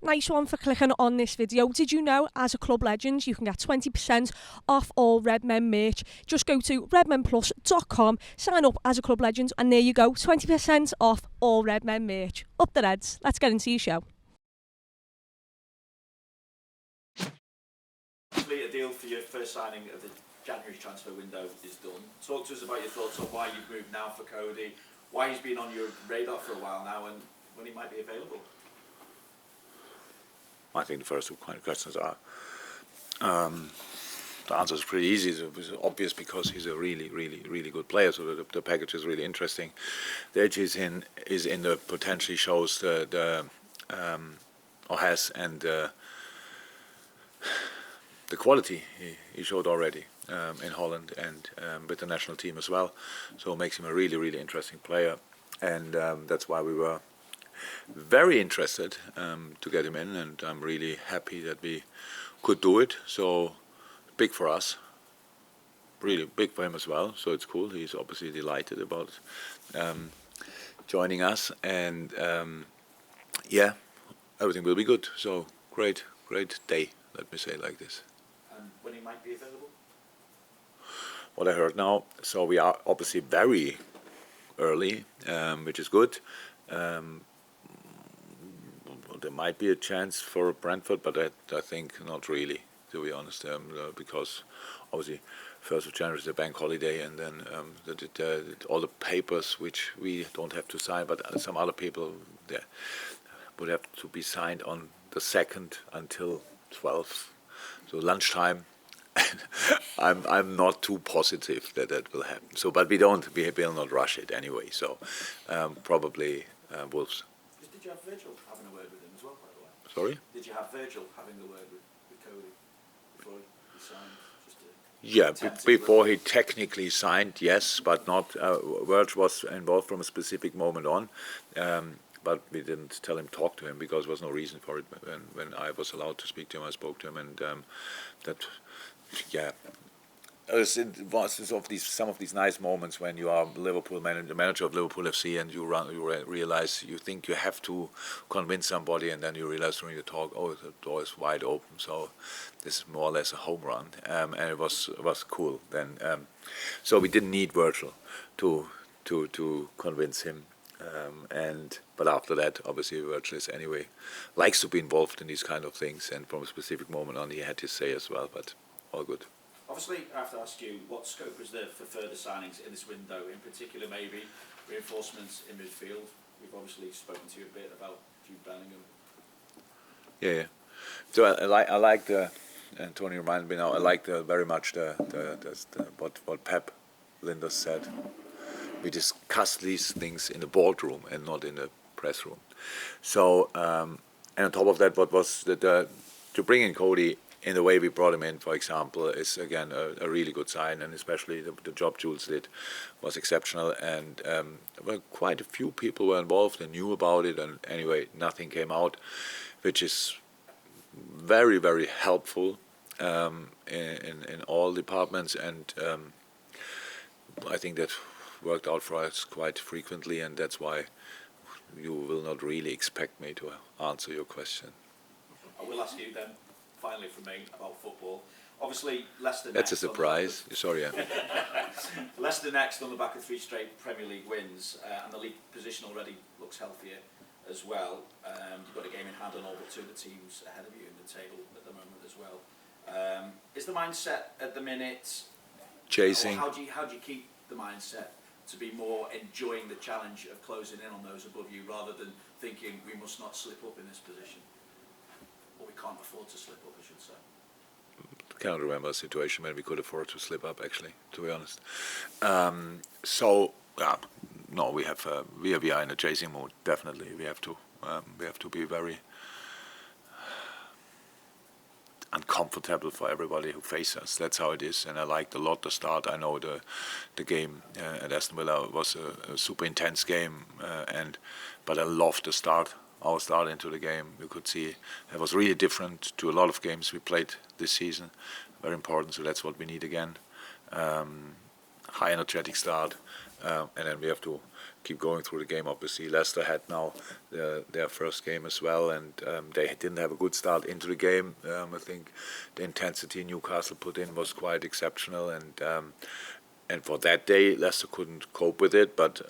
Nice one for clicking on this video. Did you know, as a club legend, you can get 20% off all Red Men merch? Just go to redmenplus.com, sign up as a club legend, and there you go, 20% off all Red Men merch. Up the Reds. Let's get into your show. A deal for your first signing of the January transfer window is done. Talk to us about your thoughts on why you've moved now for Cody, why he's been on your radar for a while now, and when he might be available. I think the first two questions are the answer is pretty easy. It's obvious because he's a really good player. So the package is really interesting. The edge is in the potentially shows the or has and the quality he showed already in Holland and with the national team as well. So it makes him a really interesting player, and that's why we were very interested to get him in, and I'm really happy that we could do it. So big for us, really big for him as well. So it's cool. He's obviously delighted about joining us, and yeah, everything will be good. So great day, let me say it like this. And when he might be available? What I heard now, so we are obviously very early, which is good. There might be a chance for Brentford, but I think not really, to be honest, because obviously 1st of January is a bank holiday, and then all the papers which we don't have to sign, but some other people would have to be signed on the 2nd until 12th, so lunchtime. I'm not too positive that will happen. So, but we will not rush it anyway. So probably Wolves. Did you have Virgil having a word with him as well, by the way? Sorry? Did you have Virgil having a word with Cody before he signed? Before he technically signed, yes, but not. Virgil was involved from a specific moment on, but we didn't tell him, talk to him, because there was no reason for it. When I was allowed to speak to him, I spoke to him, and that, yeah. Some of these nice moments when you are the manager of Liverpool FC, and you realize, you think you have to convince somebody, and then you realize during the talk, oh, the door is wide open. So this is more or less a home run, and it was cool then. So we didn't need Virgil to convince him, but after that, obviously Virgil is anyway likes to be involved in these kind of things, and from a specific moment on, he had his say as well. But all good. Obviously, I have to ask you, what scope is there for further signings in this window? In particular, maybe reinforcements in midfield. We've obviously spoken to you a bit about Jude Bellingham. Yeah. So I like the, and Tony reminded me now, I like very much what Pep Linders said. We discuss these things in the boardroom and not in the press room. So, and on top of that, what was to bring in Cody in the way we brought him in, for example, is again a really good sign, and especially the job Jules did was exceptional, and well, quite a few people were involved and knew about it, and anyway, nothing came out, which is very helpful in all departments, and I think that worked out for us quite frequently, and that's why you will not really expect me to answer your question. I will ask you then, finally from me, about football. Obviously, Leicester That's next. A surprise. Sorry, yeah. Leicester next on the back of 3 straight Premier League wins, and the league position already looks healthier as well. You've got a game in hand on all but 2 of the teams ahead of you in the table at the moment as well. Is the mindset at the minute chasing? How do you keep the mindset to be more enjoying the challenge of closing in on those above you, rather than thinking we must not slip up in this position? Or we can't afford to slip up, I should say. I cannot remember a situation when we could afford to slip up, actually, to be honest. No, we are in a chasing mode. Definitely, we have to be very uncomfortable for everybody who faces us. That's how it is, and I liked a lot the start. I know the game at Aston Villa was a super intense game, but I loved the start. Our start into the game, you could see it was really different to a lot of games we played this season. Very important, so that's what we need again. High energetic start, and then we have to keep going through the game. Obviously, Leicester had now their first game as well, and they didn't have a good start into the game. I think the intensity Newcastle put in was quite exceptional, and for that day, Leicester couldn't cope with it. But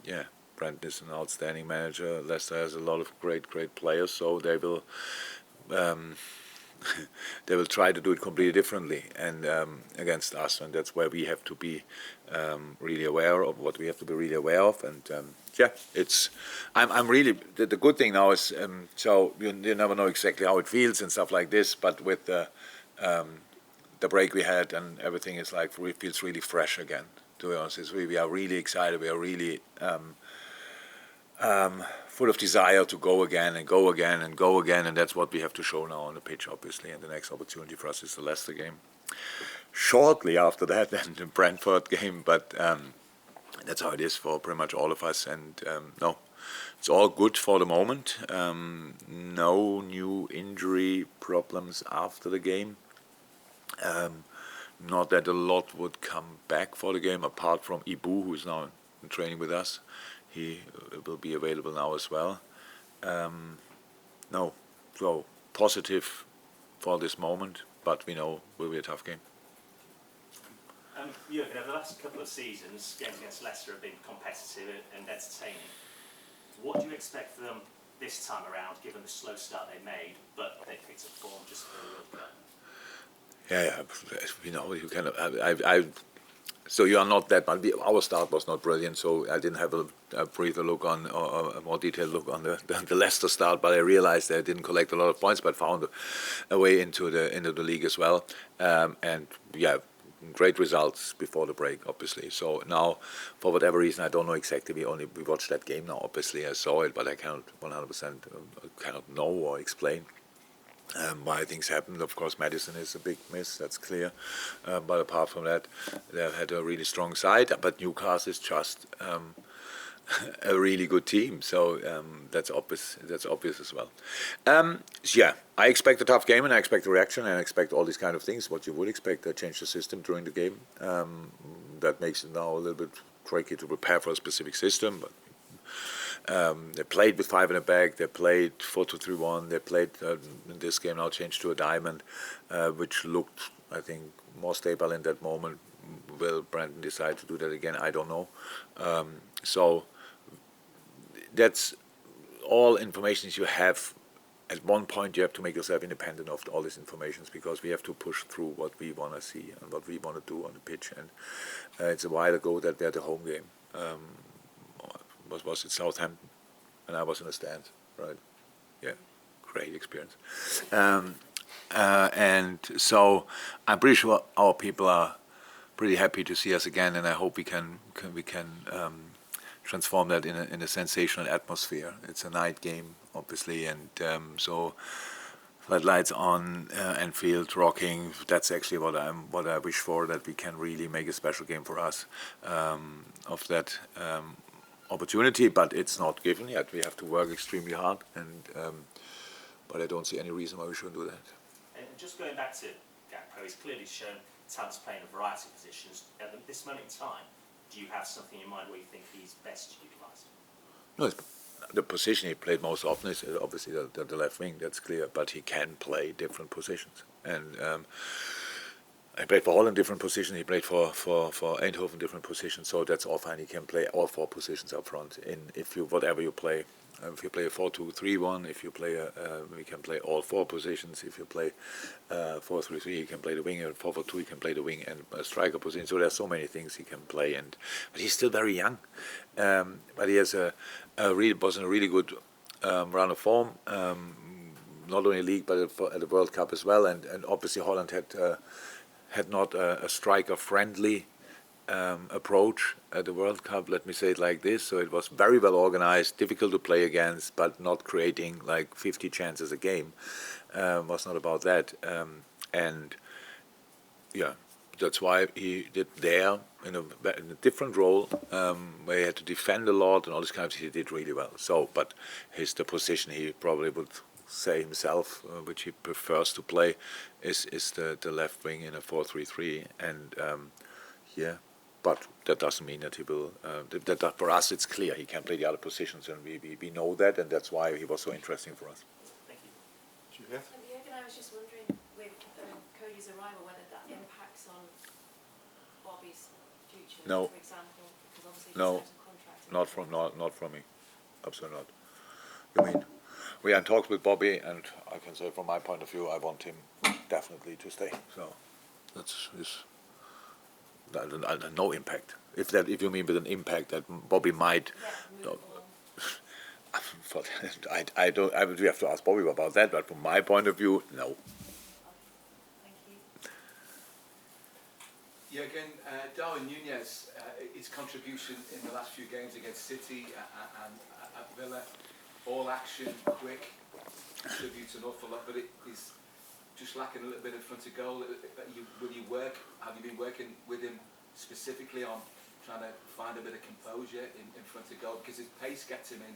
yeah, Brent is an outstanding manager. Leicester has a lot of great players, so they will. They will try to do it completely differently and against us, and that's where we have to be really aware of what we have to be really aware of. And yeah, it's I'm really the good thing now is so you never know exactly how it feels and stuff like this, but with the break we had and everything is like it feels really fresh again. To be honest, we are really excited. We are really full of desire to go again and go again and go again, and that's what we have to show now on the pitch, obviously. And the next opportunity for us is the Leicester game. Shortly after that, then the Brentford game, but that's how it is for pretty much all of us. And no, it's all good for the moment. No new injury problems after the game. Not that a lot would come back for the game, apart from Ibu, who is now in training with us. He will be available now as well. No, so positive for this moment, but we know it will be a tough game. Jurgen, over the last couple of seasons, games against Leicester have been competitive and entertaining. What do you expect from them this time around, given the slow start they made, but they picked up form just for the World Cup? Yeah, you know, you can. So you are not that bad. Our start was not brilliant, so I didn't have a breather look on or a more detailed look on the Leicester start. But I realized they didn't collect a lot of points, but found a way into the league as well. And yeah, great results before the break, obviously. So now, for whatever reason, I don't know exactly. We watched that game now. Obviously, I saw it, but I cannot 100% cannot know or explain. Why things happened. Of course, Madison is a big miss, that's clear. But apart from that, they've had a really strong side. But Newcastle is just a really good team, so that's obvious. That's obvious as well. Yeah, I expect a tough game, and I expect a reaction, and I expect all these kind of things. What you would expect, they change the system during the game. That makes it now a little bit tricky to prepare for a specific system, but. They played with 5 in the back. They played 4-2-3-1. They played in this game now changed to a diamond, which looked, I think, more stable in that moment. Will Brandon decide to do that again? I don't know. So that's all information you have. At one point, you have to make yourself independent of all these informations because we have to push through what we want to see and what we want to do on the pitch. And it's a while ago that we had a home game. Was it Southampton, and I was in the stands, right? Yeah, great experience. And so I'm pretty sure our people are pretty happy to see us again, and I hope we can transform that in a sensational atmosphere. It's a night game, obviously, and so floodlights on, Anfield rocking. That's actually what I wish for. That we can really make a special game for us of that. Opportunity, but it's not given yet. We have to work extremely hard, and but I don't see any reason why we shouldn't do that. And just going back to Gakpo, he's clearly shown talents playing a variety of positions. At this moment in time, do you have something in mind where you think he's best utilised? No, the position he played most often is obviously the left wing. That's clear, but he can play different positions, and. He played for Holland different positions. He played for Eindhoven different positions. So that's all fine. He can play all 4 positions up front. Whatever you play, if you play a 4-2-3-1, if you play we can play all 4 positions. If you play 4-3-3, he can play the wing. And 4-4-2, he can play the wing and a striker position. So there's so many things he can play. But he's still very young. But he has was in a really good run of form. Not only league, but at the World Cup as well. And obviously Holland had not a striker-friendly approach at the World Cup, let me say it like this. So it was very well organized, difficult to play against, but not creating like 50 chances a game. Was not about that. And yeah, that's why he did there in a different role, where he had to defend a lot and all this kind of things. He did really well. So, but the position he probably would say himself, which he prefers to play, is the left wing in a 4-3-3, and yeah, but that doesn't mean that he will. That for us, it's clear he can play the other positions, and we know that, and that's why he was so interesting for us. Thank you. Juliette? Jurgen, I was just wondering, with Cody's arrival, whether that impacts on Bobby's future, No. for example, because obviously No. he's out of contract. Not from me, absolutely not. You mean we are in talks with Bobby, and I can say from my point of view, I want him definitely to stay. So that's no impact. If you mean with an impact that Bobby might. Yeah, move on. I don't. We have to ask Bobby about that. But from my point of view, no. Thank you. Jurgen, Darwin Nunez, his contribution in the last few games against City and at Villa, all action, quick, contributes an awful lot, but it is just lacking a little bit in front of goal. Have you been working with him specifically on trying to find a bit of composure in front of goal? Because his pace gets him in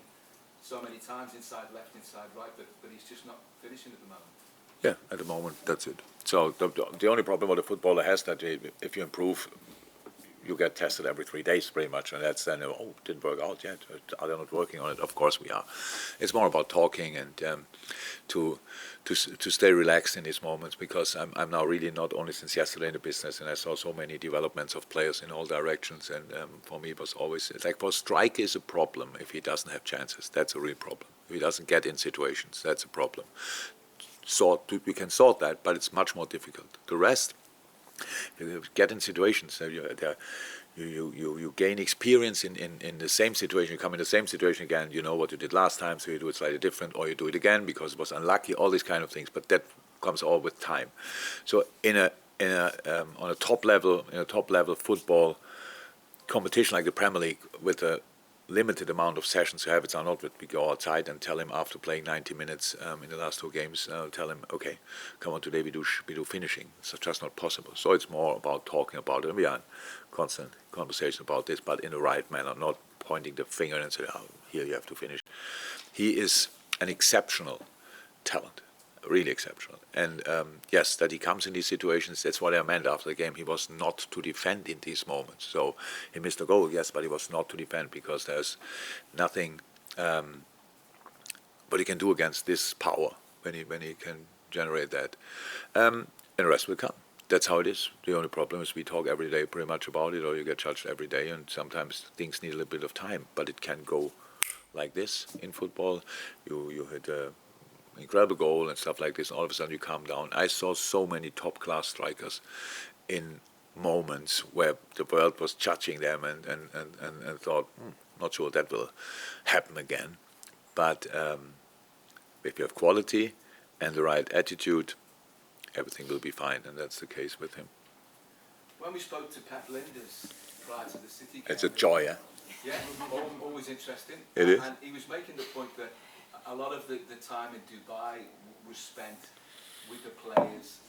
so many times, inside left, inside right, but he's just not finishing at the moment. Yeah, at the moment, that's it. So the only problem with a footballer has that if you improve, you get tested every 3 days pretty much, and that's then, didn't work out yet. Are they not working on it? Of course we are. It's more about talking and to stay relaxed in these moments, because I'm now really not only since yesterday in the business, and I saw so many developments of players in all directions, and for me it was always, it's like for a striker is a problem if he doesn't have chances. That's a real problem. If he doesn't get in situations, that's a problem. We can sort that, but it's much more difficult. The rest, you get in situations, you gain experience in the same situation, you come in the same situation again, you know what you did last time, so you do it slightly different, or you do it again because it was unlucky, all these kind of things, but that comes all with time. So on a top level football competition like the Premier League, with a limited amount of sessions you have, it's not that we go outside and tell him after playing 90 minutes in the last 2 games, tell him, okay, come on, today we do finishing. It's just not possible. So it's more about talking about it. And we are in constant conversation about this, but in the right manner, not pointing the finger and saying, here you have to finish. He is an exceptional talent, really exceptional. And yes, that he comes in these situations, that's what I meant after the game. He was not to defend in these moments. So he missed a goal, yes, but he was not to defend, because there's nothing what he can do against this power when he can generate that. And the rest will come. That's how it is. The only problem is we talk every day pretty much about it, or you get judged every day, and sometimes things need a little bit of time. But it can go like this in football. You hit a incredible goal and stuff like this, and all of a sudden you calm down. I saw so many top-class strikers in moments where the world was judging them and thought, not sure that will happen again. But if you have quality and the right attitude, everything will be fine, and that's the case with him. When we spoke to Pep Linders prior to the City game, It's a joy, eh? Yeah, always interesting. It is. And he was making the point that a lot of the time in Dubai was spent with the players,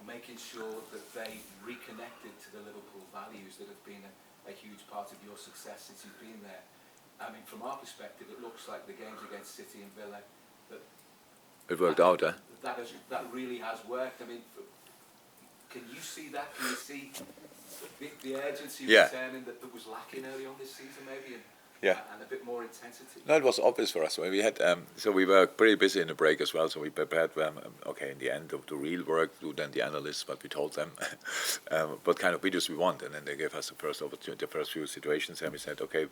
making sure that they reconnected to the Liverpool values that have been a huge part of your success since you've been there. I mean, from our perspective, it looks like the games against City and Villa, It worked out, eh? that really has worked. I mean, can you see that? Can you see the urgency returning that was lacking early on this season, maybe? And a bit more intensity. No, it was obvious for us. We had so we were pretty busy in the break as well. So we prepared okay, in the end of the real work, do then the analysts, but we told them what kind of videos we want, and then they gave us the first opportunity, the first few situations, and we said, okay,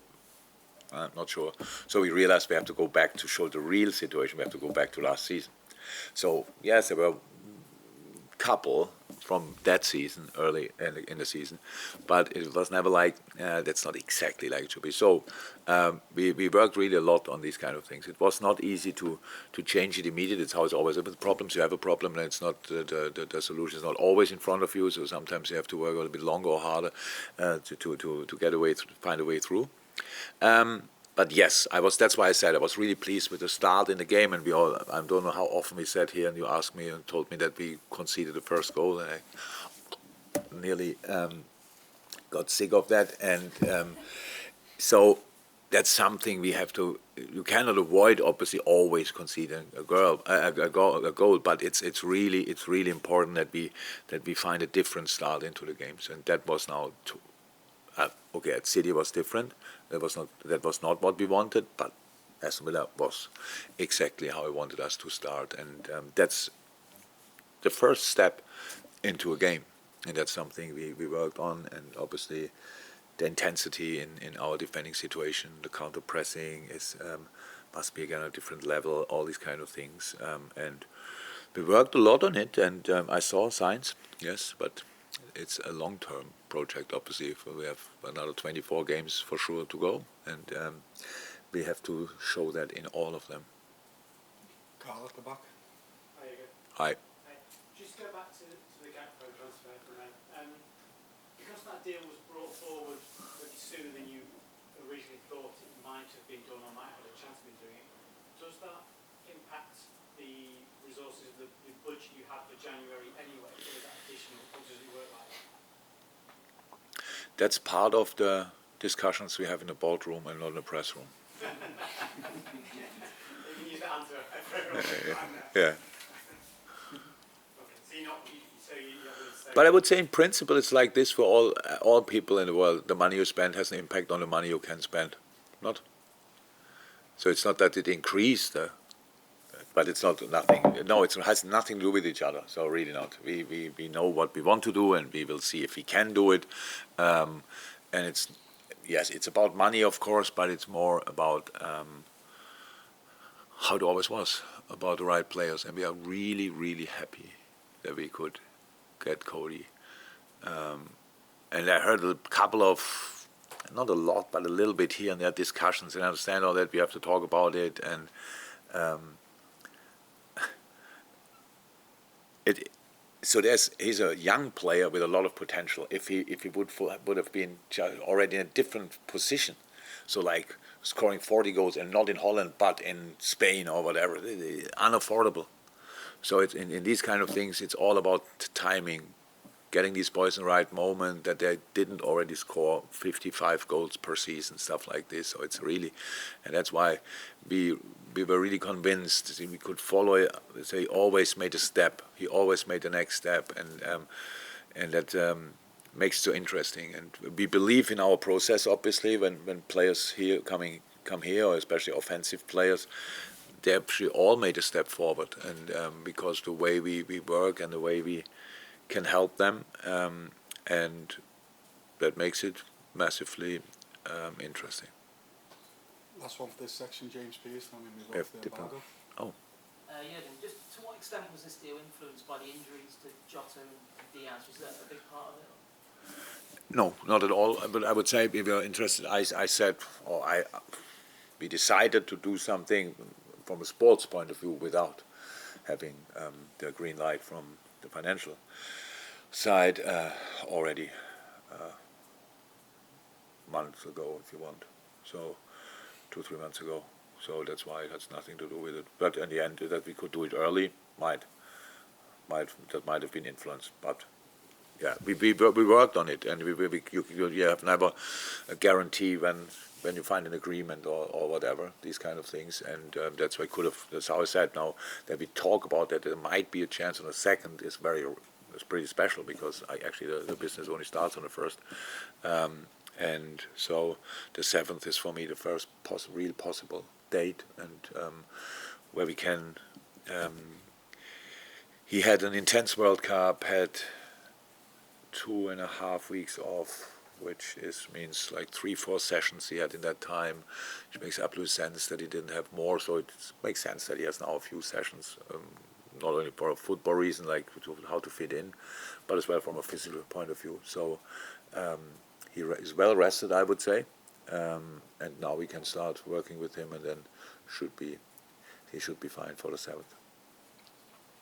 I'm not sure. So we realized we have to go back to show the real situation. We have to go back to last season. So yes, there were couple from that season, early in the season, but it was never like, that's not exactly like it should be. So we worked really a lot on these kind of things. It was not easy to change it immediately. It's how it's always. With problems, you have a problem, and it's not the solution is not always in front of you. So sometimes you have to work a little bit longer or harder to get away, find a way through. But yes, that's why I said I was really pleased with the start in the game, and I don't know how often we sat here and you asked me and told me that we conceded the first goal, and I nearly got sick of that. And so that's something we have to. You cannot avoid, obviously, always conceding a goal, but it's really important that we find a different start into the games, and that was now Okay, at City was different. That was not what we wanted, but Aston Villa was exactly how he wanted us to start, and that's the first step into a game, and that's something we worked on, and obviously the intensity in our defending situation, the counter pressing is must be again a different level, all these kind of things, and we worked a lot on it, and I saw signs, yes, but it's a long-term project, obviously. We have another 24 games for sure to go, and we have to show that in all of them. Carl at the back. There you go. Hi. Just go back to the Gakpo transfer for a minute. Because that deal was brought forward pretty sooner than you originally thought it might have been done or might have had a chance of being doing it, does that impact the resources of the budget you had for January anyway? Or is that additional, or does it work like that? That's part of the discussions we have in the boardroom and not in the press room. You can use that answer for everyone. Yeah. Okay, so you're not going to say... But I would say in principle it's like this for all people in the world. The money you spend has an impact on the money you can spend. Not. So it's not that it increased, but it's not nothing. No, it has nothing to do with each other. So really not. We know what we want to do, and we will see if we can do it. And it's about money, of course, but it's more about how it always was, about the right players. And we are really, really happy that we could get Cody. And I heard a couple of, not a lot, but a little bit here and there discussions, and I understand all that. We have to talk about it, and he's a young player with a lot of potential. If he would have been already in a different position, so like scoring 40 goals and not in Holland but in Spain or whatever, unaffordable. So in these kind of things, it's all about timing, getting these boys in the right moment, that they didn't already score 55 goals per season, stuff like this. So it's really, and that's why we were really convinced we could follow it. So he always made a step. He always made the next step, and that makes it so interesting. And we believe in our process, obviously, when players here come here, or especially offensive players, they actually all made a step forward, and because the way we work and the way we can help them, and that makes it massively interesting. Last one for this section, James Pearce, and then we move on to the embargo. Jurgen, just to what extent was this deal influenced by the injuries to Jota and Diaz? Was that a big part of it? No, not at all. But I would say we were interested. We decided to do something from a sports point of view without having the green light from the financial side already months ago, if you want. So 2-3 months ago. So that's why it has nothing to do with it. But in the end, that we could do it early might have been influenced. But yeah, we worked on it, and you have never a guarantee when you find an agreement or whatever, these kind of things, and that's why that's how I said now that we talk about that there might be a chance on the second is pretty special, because actually the business only starts on the first, and so the 7th is for me the first real possible date, and where we can. He had an intense World Cup, had 2.5 weeks off, which means like 3-4 sessions he had in that time, which makes absolute sense that he didn't have more. So it makes sense that he has now a few sessions, not only for a football reason, like how to fit in, but as well from a physical point of view. So he is well rested, I would say, and now we can start working with him, and then he should be fine for the 7th.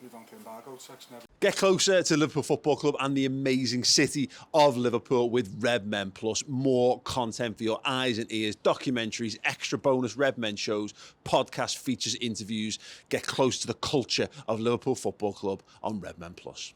Move on to embargo section. Get closer to Liverpool Football Club and the amazing city of Liverpool with Red Men Plus. More content for your eyes and ears, documentaries, extra bonus Red Men shows, podcast features, interviews. Get close to the culture of Liverpool Football Club on Red Men Plus.